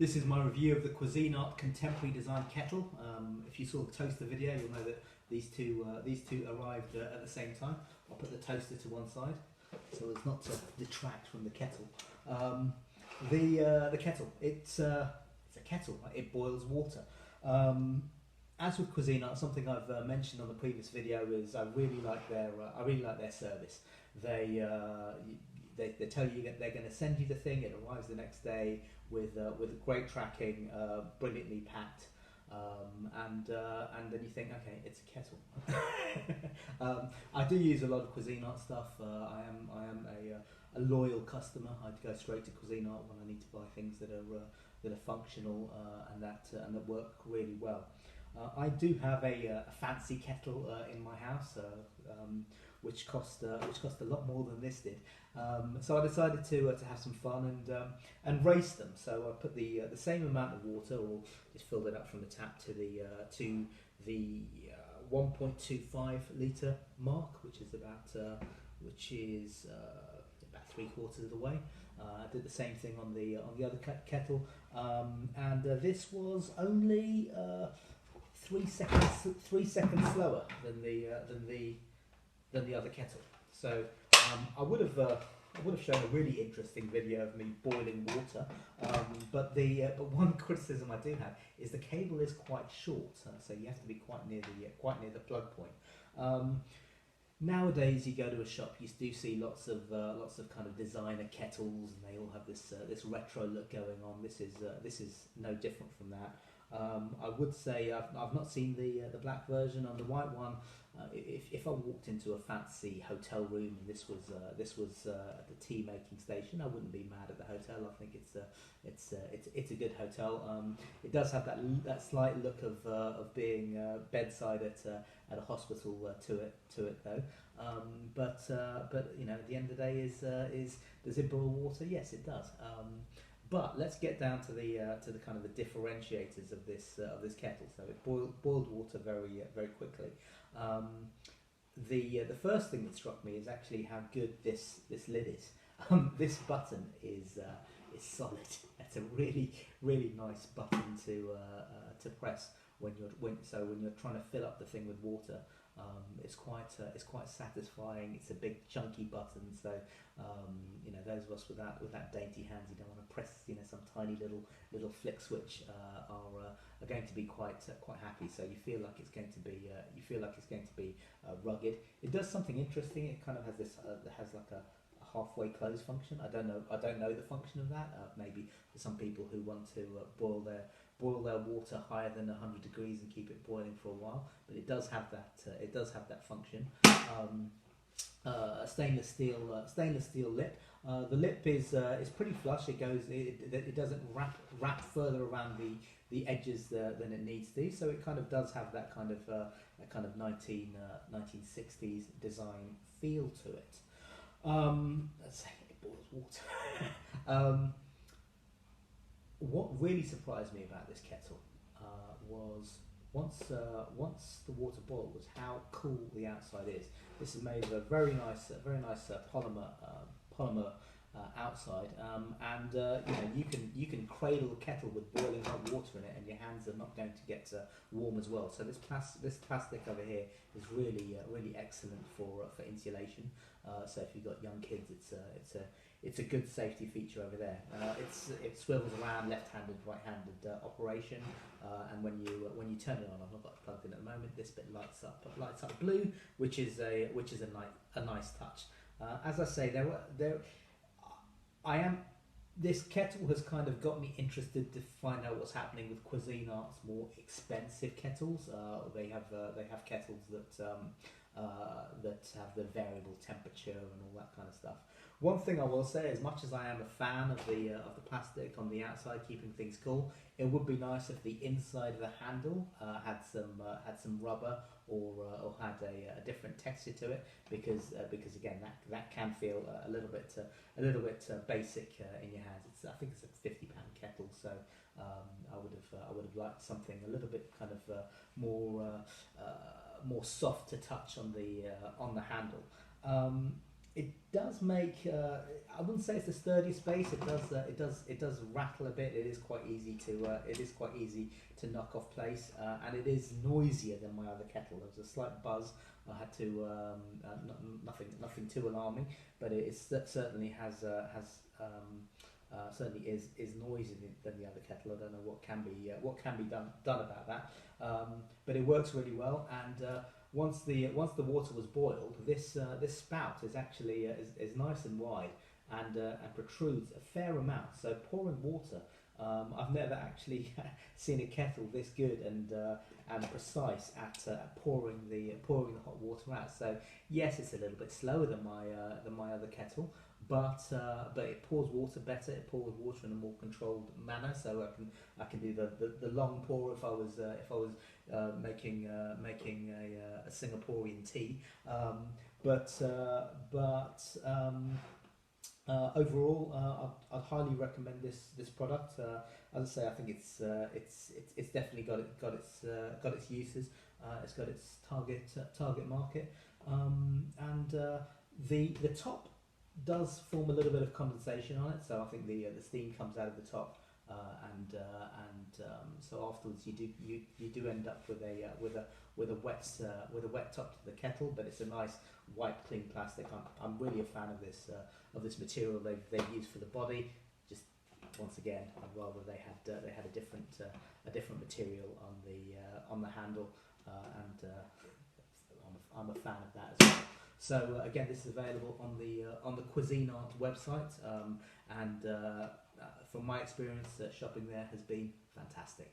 This is my review of the Cuisinart Contemporary design kettle. If you saw the toaster video, you'll know that these two arrived at the same time. I'll put the toaster to one side so as not to detract from the kettle. The kettle, it's a kettle. It boils water. As with Cuisinart, something I've mentioned on the previous video is I really like their service. They tell you that they're going to send you the thing. It arrives the next day with great tracking, brilliantly packed, and then you think, okay, it's a kettle. I do use a lot of Cuisinart stuff. I am a loyal customer. I go straight to Cuisinart when I need to buy things that are functional and that work really well. I do have a fancy kettle in my house, which cost a lot more than this did. So I decided to have some fun and race them. So I put the same amount of water, or just filled it up from the tap to the 1.25 litre mark, which is about 3/4 of the way. I did the same thing on the other kettle, and this was only 3 seconds slower than the other kettle. So I would have shown a really interesting video of me boiling water, but one criticism I do have is the cable is quite short, so you have to be quite near the plug point. Nowadays, you go to a shop, you do see lots of kind of designer kettles, and they all have this retro look going on. This is no different from that. I would say I've not seen the black version. On the white one, if I walked into a fancy hotel room and this was at the tea making station, I wouldn't be mad at the hotel. I think it's a good hotel. It does have that slight look of being bedside at a hospital to it though. But you know, at the end of the day, does it boil water? Yes, it does. But let's get down to the kind of the differentiators of this kettle. So it boiled water very quickly. The first thing that struck me is actually how good this lid is. This button is solid. It's a really nice button to press when you're trying to fill up the thing with water. It's quite satisfying. It's a big chunky button, so you know, those of us with that dainty hands, you don't want to press some tiny little flick switch, are going to be quite happy. So you feel like it's going to be rugged. It does something interesting. It kind of has like a halfway close function. I don't know the function of that. Maybe for some people who want to boil their water higher than 100 degrees and keep it boiling for a while, but it does have that function. A stainless steel lip. The lip is pretty flush. It doesn't wrap further around the edges than it needs to, so it kind of does have that kind of 1960s design feel to it. Let's say it boils water. What really surprised me about this kettle was once the water boiled, was how cool the outside is. This is made of a very nice polymer outside, and you can cradle the kettle with boiling hot water in it, and your hands are not going to get warm as well. So this plastic over here is really excellent for insulation. So if you've got young kids, it's a good safety feature over there. It swivels around, left-handed, right-handed operation, and when you turn it on, I've not got it plugged in at the moment. This bit lights up blue, which is a nice touch. As I say, this kettle has kind of got me interested to find out what's happening with Cuisinart's more expensive kettles. They have kettles that have the variable temperature and all that kind of stuff. One thing I will say, as much as I am a fan of the plastic on the outside keeping things cool, it would be nice if the inside of the handle had some rubber or had a different texture to it, because again that can feel a little bit basic in your hands. I think it's a £50 kettle, so I would have liked something a little bit kind of more soft to touch on the handle. It does make. I wouldn't say it's the sturdiest base. It does rattle a bit. It is quite easy to. It is quite easy to knock off place, and it is noisier than my other kettle. There was a slight buzz. I had to. Nothing too alarming, but certainly certainly is noisier than the other kettle. I don't know what can be done about that, but it works really well. And once the water was boiled, this spout is actually is nice and wide and protrudes a fair amount. So pouring water, I've never actually seen a kettle this good and precise at pouring the hot water out. So yes, it's a little bit slower than my other kettle, but it pours water better. It pours water in a more controlled manner, so I can do the long pour if I was making a Singaporean tea. Overall, I'd highly recommend this product. As I say, I think it's definitely got its uses. It's got its target market, and the top does form a little bit of condensation on it, so I think the steam comes out of the top, so afterwards you do end up with a wet top to the kettle, but it's a nice white clean plastic. I'm really a fan of this material they've used for the body. Just once again, I'd rather they had a different material on the handle, and I'm a fan of that as well. So again, this is available on the Cuisinart website, and from my experience, shopping there has been fantastic.